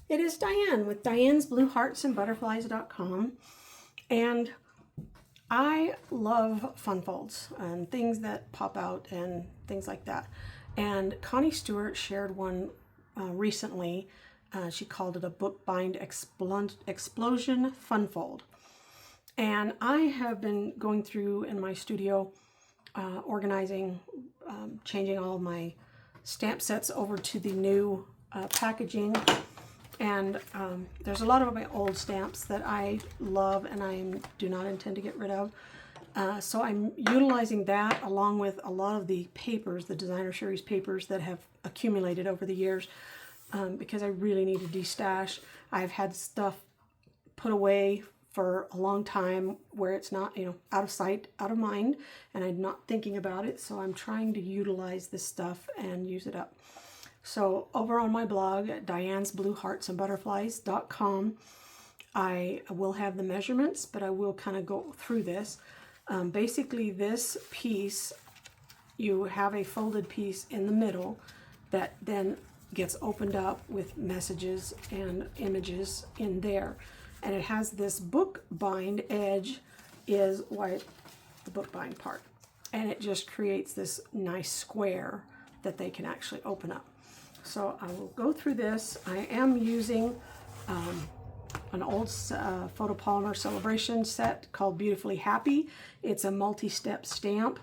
It is Diane with Diane's Blue Hearts and Butterflies.com, and I love fun folds and things that pop out and things like that. And Connie Stewart shared one recently. She called it a bookbind explosion fun fold. And I have been going through in my studio, organizing, changing all of my stamp sets over to the new packaging. And there's a lot of my old stamps that I love and I do not intend to get rid of. So I'm utilizing that along with a lot of the papers, the designer series papers that have accumulated over the years, because I really need to destash. I've had stuff put away for a long time where it's not, out of sight, out of mind, and I'm not thinking about it. So I'm trying to utilize this stuff and use it up. So over on my blog at Diane's Blue Hearts and Butterflies.com, I will have the measurements, but I will kind of go through this. Basically, this piece, you have a folded piece in the middle that then gets opened up with messages and images in there. And it has this bookbind edge is why the bookbind part. And it just creates this nice square that they can actually open up. So I will go through this. I am using an old photopolymer celebration set called Beautifully Happy. It's a multi-step stamp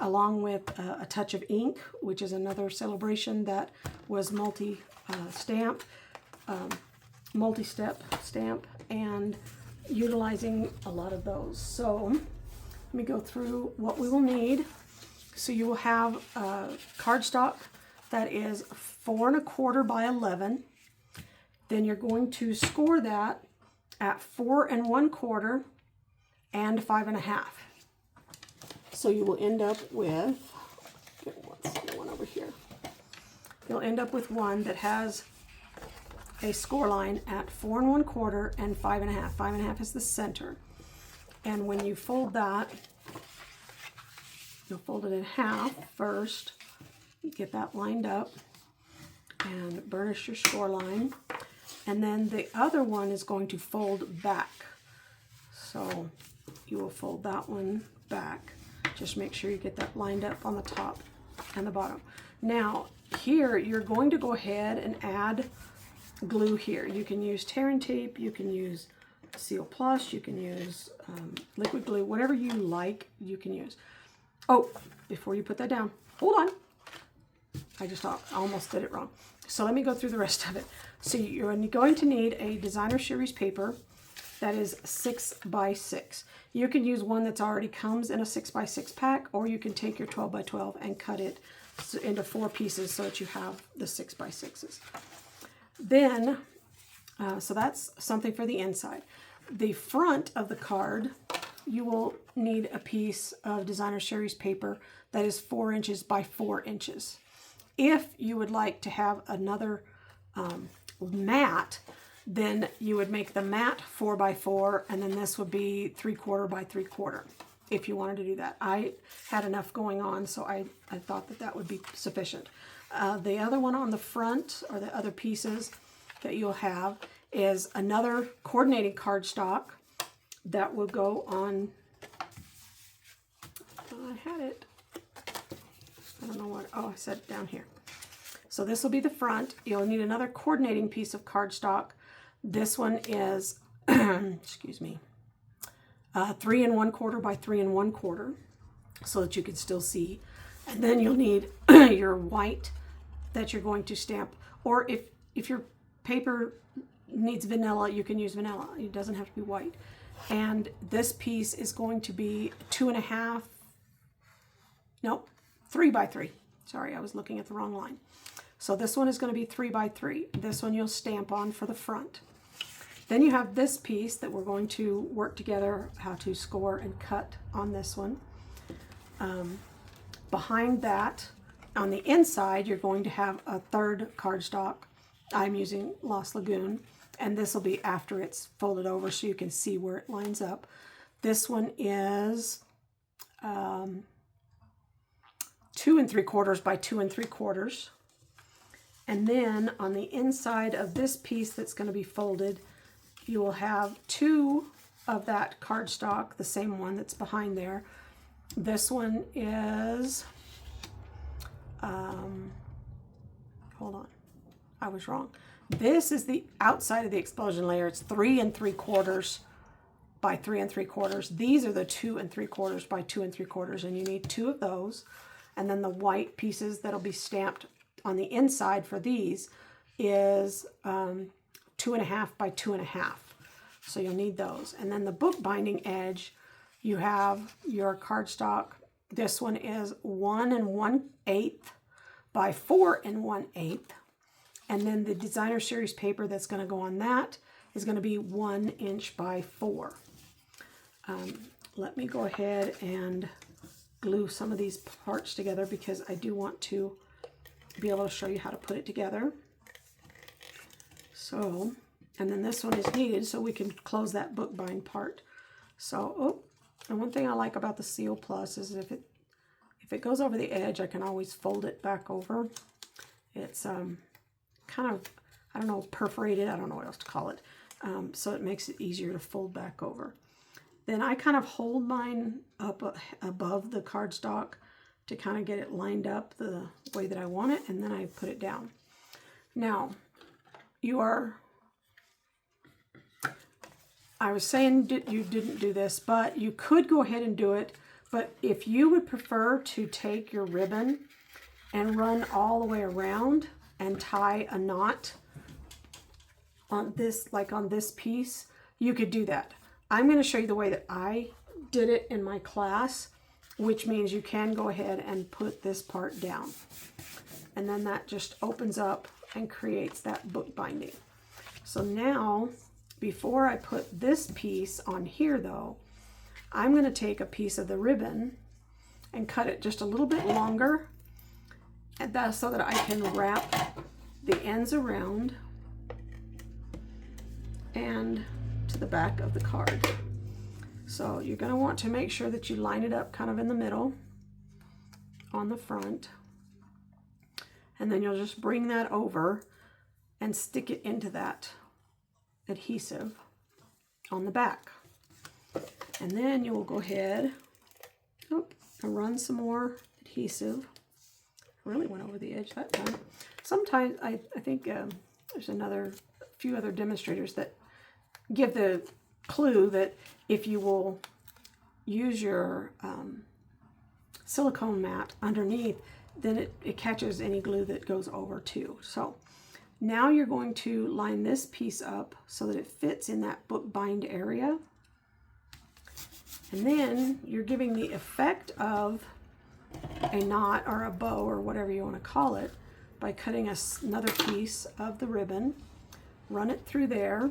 along with a touch of ink, which is another celebration that was multi-step stamp, and utilizing a lot of those. So let me go through what we will need. So you will have cardstock that is 4 1/4 by 11. Then you're going to score that at 4 1/4 and 5 1/2. So you will end up with, what's the one over here? You'll end up with one that has a score line at 4 1/4 and 5 1/2. 5 1/2 is the center. And when you fold that, you'll fold it in half first. Get that lined up and burnish your score line. And then the other one is going to fold back. So you will fold that one back. Just make sure you get that lined up on the top and the bottom. Now here you're going to go ahead and add glue here. You can use tear and tape, you can use Seal Plus, you can use liquid glue, whatever you like you can use. Oh, before you put that down, hold on. I almost did it wrong. So let me go through the rest of it. So you're going to need a designer series paper that is 6 by 6. You can use one that's already comes in a 6 by 6 pack, or you can take your 12 by 12 and cut it into 4 pieces so that you have the 6 by 6s. Then, so that's something for the inside. The front of the card, you will need a piece of designer series paper that is 4 inches by 4 inches. If you would like to have another mat, then you would make the mat 4 by 4, and then this would be 3/4 by 3/4 if you wanted to do that. I had enough going on, so I thought that would be sufficient. The other one on the front, or the other pieces that you'll have, is another coordinating cardstock that will go on. I had it. I don't know what, I set it down here. So this will be the front. You'll need another coordinating piece of cardstock. This one is, excuse me, 3 1/4 by 3 1/4, so that you can still see. And then you'll need your white that you're going to stamp. Or if your paper needs vanilla, you can use vanilla. It doesn't have to be white. And this piece is going to be 2 1/2, nope, 3 by 3. Sorry, I was looking at the wrong line. So this one is going to be 3 by 3. This one you'll stamp on for the front. Then you have this piece that we're going to work together how to score and cut on this one. Behind that, on the inside, you're going to have a third cardstock. I'm using Lost Lagoon, and this will be after it's folded over so you can see where it lines up. This one is 2 3/4 by 2 3/4. And then on the inside of this piece that's going to be folded, you will have 2 of that cardstock, the same one that's behind there. This one is, hold on, I was wrong. This is the outside of the explosion layer. It's 3 3/4 by 3 3/4. These are the 2 3/4 by 2 3/4, and you need 2 of those. And then the white pieces that'll be stamped on the inside for these is 2 1/2 by 2 1/2. So you'll need those. And then the bookbinding edge, you have your cardstock. This one is 1 1/8 by 4 1/8. And then the designer series paper that's going to go on that is going to be 1 inch by 4. Let me go ahead and glue some of these parts together because I do want to be able to show you how to put it together. So, and then this one is needed so we can close that bookbind part. So, and one thing I like about the Seal Plus is if it goes over the edge, I can always fold it back over. It's kind of, I don't know, perforated, I don't know what else to call it. So it makes it easier to fold back over. Then I kind of hold mine up above the cardstock to kind of get it lined up the way that I want it, and then I put it down. Now, I was saying you didn't do this, but you could go ahead and do it. But if you would prefer to take your ribbon and run all the way around and tie a knot on this, like on this piece, you could do that. I'm going to show you the way that I did it in my class, which means you can go ahead and put this part down. And then that just opens up and creates that bookbinding. So now, before I put this piece on here though, I'm going to take a piece of the ribbon and cut it just a little bit longer, and that's so that I can wrap the ends around and to the back of the card. So you're going to want to make sure that you line it up kind of in the middle on the front, and then you'll just bring that over and stick it into that adhesive on the back. And then you will go ahead and run some more adhesive. Really went over the edge that time. Sometimes I think there's a few other demonstrators that give the clue that if you will use your silicone mat underneath, then it catches any glue that goes over too. So now you're going to line this piece up so that it fits in that bookbind area. And then you're giving the effect of a knot or a bow or whatever you want to call it by cutting another piece of the ribbon, run it through there,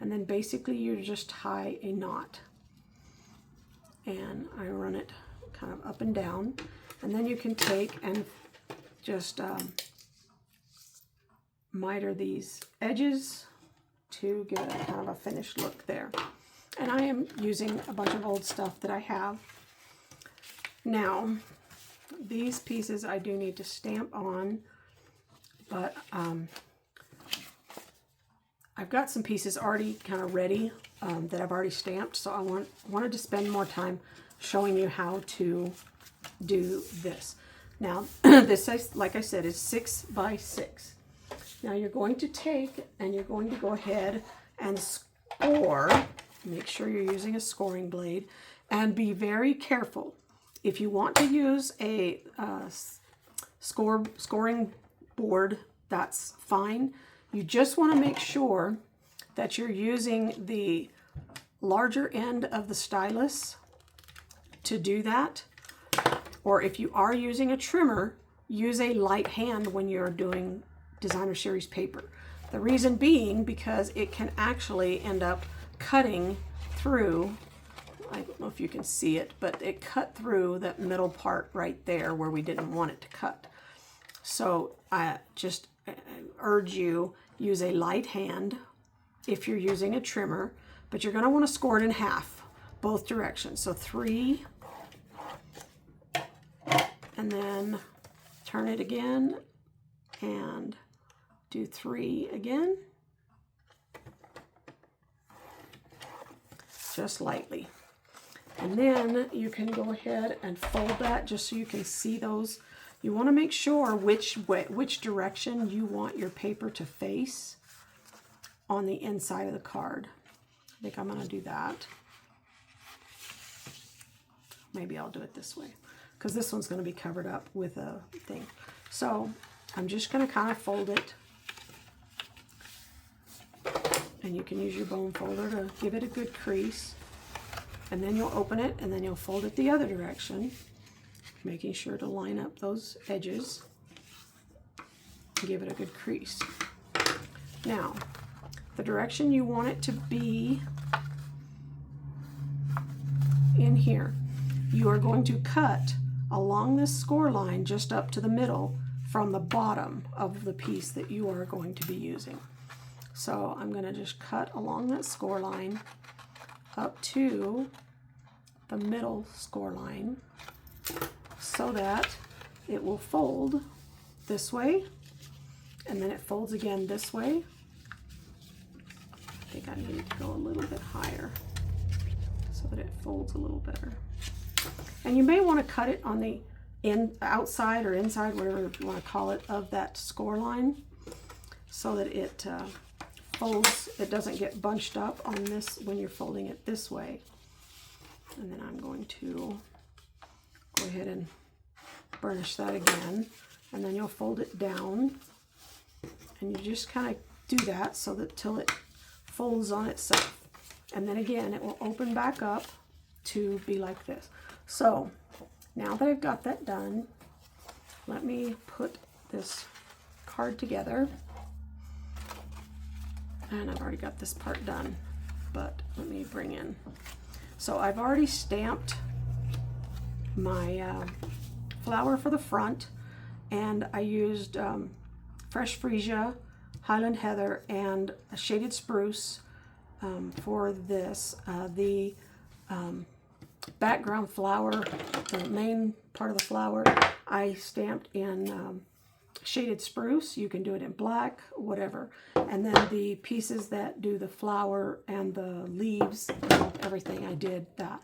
and then basically you just tie a knot. And I run it kind of up and down, and then you can take and just miter these edges to give it a kind of a finished look there. And I am using a bunch of old stuff that I have. Now, these pieces I do need to stamp on, but I've got some pieces already kind of ready that I've already stamped, so I wanted to spend more time showing you how to do this. Now, this size, like I said, is 6 by 6. Now you're going to take and you're going to go ahead and score. Make sure you're using a scoring blade, and be very careful. If you want to use a scoring board, that's fine. You just want to make sure that you're using the larger end of the stylus to do that. Or if you are using a trimmer, use a light hand when you're doing designer series paper. The reason being because it can actually end up cutting through, I don't know if you can see it, but it cut through that middle part right there where we didn't want it to cut. So I just urge you, use a light hand if you're using a trimmer, but you're going to want to score it in half, both directions. So 3, and then turn it again and do 3 again, just lightly. And then you can go ahead and fold that just so you can see those. You want to make sure which direction you want your paper to face on the inside of the card. I think I'm going to do that. Maybe I'll do it this way, because this one's going to be covered up with a thing. So I'm just going to kind of fold it. And you can use your bone folder to give it a good crease. And then you'll open it, and then you'll fold it the other direction, making sure to line up those edges. Give it a good crease. Now, the direction you want it to be in here, you are going to cut along this score line just up to the middle from the bottom of the piece that you are going to be using. So I'm going to just cut along that score line up to the middle score line so that it will fold this way, and then it folds again this way. I think I need to go a little bit higher so that it folds a little better. And you may want to cut it on the outside or inside, whatever you want to call it, of that score line so that it folds, it doesn't get bunched up on this when you're folding it this way. And then I'm going to go ahead and burnish that again, and then you'll fold it down, and you just kind of do that so that till it folds on itself, and then again it will open back up to be like this. So now that I've got that done, let me put this card together. And I've already got this part done, but let me bring in. So I've already stamped my flower for the front, and I used fresh freesia, Highland heather, and a shaded spruce for this. The background flower, the main part of the flower, I stamped in shaded spruce. You can do it in black, whatever. And then the pieces that do the flower and the leaves, everything, I did that.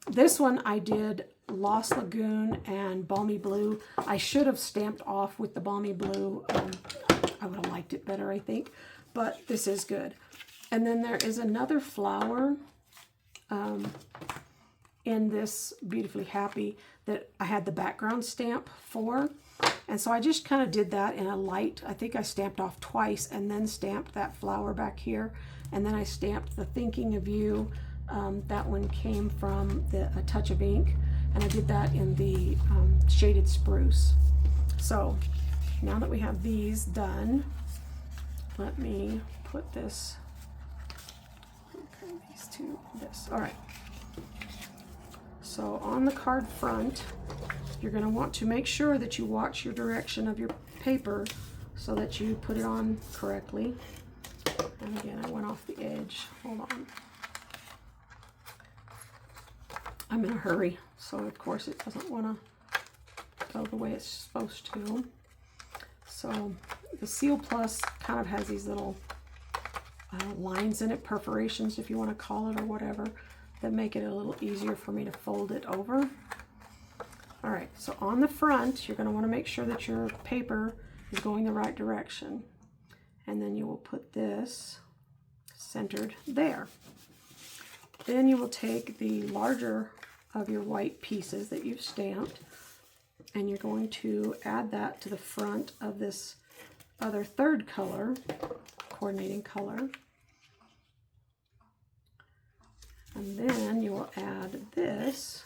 This one I did Lost Lagoon and Balmy Blue. I should have stamped off with the Balmy Blue. I would have liked it better, I think, but this is good. And then there is another flower in this Beautifully Happy that I had the background stamp for. And so I just kind of did that in a light, I think I stamped off twice and then stamped that flower back here. And then I stamped the Thinking of You. That one came from A Touch of Ink. And I did that in the shaded spruce. So now that we have these done, let me put this, okay, these two, this. All right. So on the card front, you're going to want to make sure that you watch your direction of your paper so that you put it on correctly. And again, I went off the edge. Hold on. I'm in a hurry, so of course it doesn't want to go the way it's supposed to. So the Seal Plus kind of has these little lines in it, perforations if you want to call it, or whatever, that make it a little easier for me to fold it over. All right, so on the front, you're going to want to make sure that your paper is going the right direction. And then you will put this centered there. Then you will take the larger of your white pieces that you've stamped, and you're going to add that to the front of this other third color, coordinating color. And then you will add this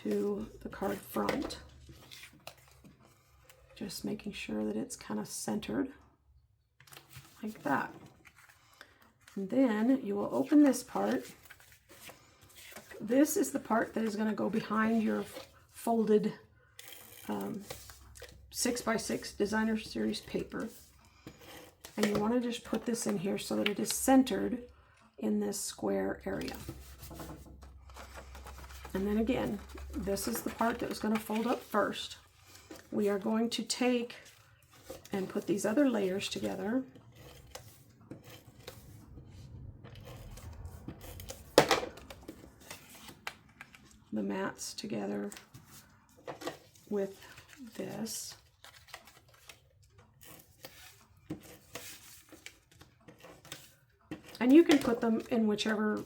to the card front, just making sure that it's kind of centered like that. And then you will open this part. This is the part that is going to go behind your folded 6x6 Designer Series paper. And you want to just put this in here so that it is centered in this square area. And then again, this is the part that was going to fold up first. we are going to take and put these other layers together. The mats together with this. And you can put them in whichever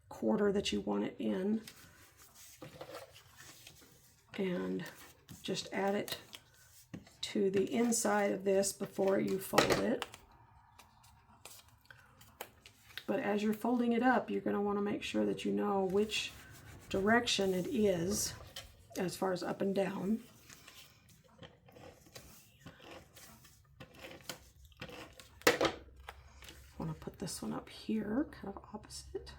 quarter that you want it in. And just add it to the inside of this before you fold it. But as you're folding it up, you're going to want to make sure that you know which direction it is as far as up and down. I want to put this one up here, kind of opposite.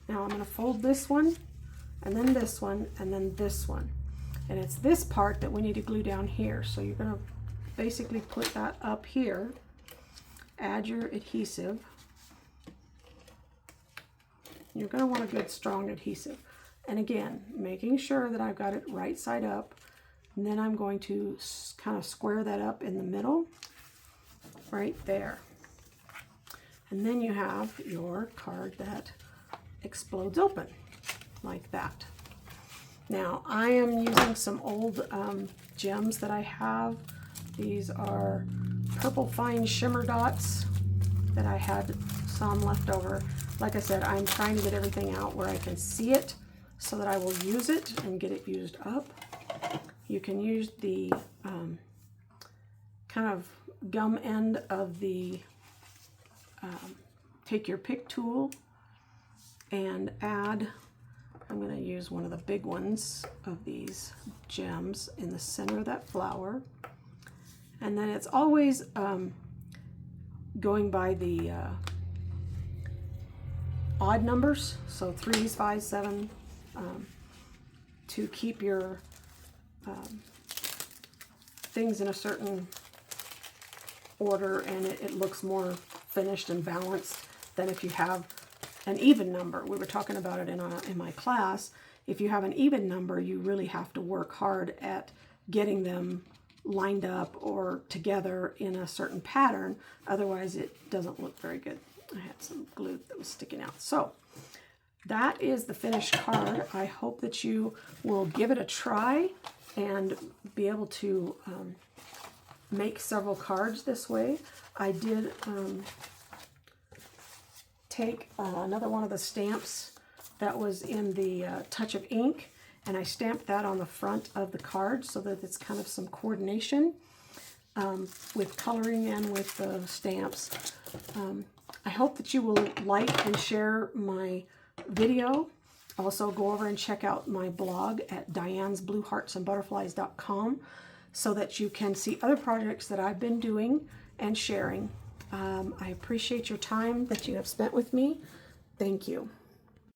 Now I'm going to fold this one, and then this one, and then this one. And it's this part that we need to glue down here. So you're going to basically put that up here, add your adhesive. You're going to want a good strong adhesive. And again, making sure that I've got it right side up. And then I'm going to kind of square that up in the middle, right there. And then you have your card that explodes open like that. Now I am using some old gems that I have. These are Purple Fine Shimmer Dots that I had some left over. Like I said, I'm trying to get everything out where I can see it so that I will use it and get it used up. You can use the kind of gum end of the take your pick tool and add, I'm going to use one of the big ones of these gems in the center of that flower. And then it's always going by the odd numbers, so 3s, 5s, 7, to keep your things in a certain order, and it looks more finished and balanced than if you have an even number. We were talking about it in my class. If you have an even number, you really have to work hard at getting them lined up or together in a certain pattern. Otherwise, it doesn't look very good. I had some glue that was sticking out. So that is the finished card. I hope that you will give it a try and be able to make several cards this way. I did take another one of the stamps that was in the Touch of Ink, and I stamped that on the front of the card so that it's kind of some coordination with coloring and with the stamps. I hope that you will like and share my video. Also, go over and check out my blog at dianesblueheartsandbutterflies.com so that you can see other projects that I've been doing and sharing. I appreciate your time that you have spent with me. Thank you.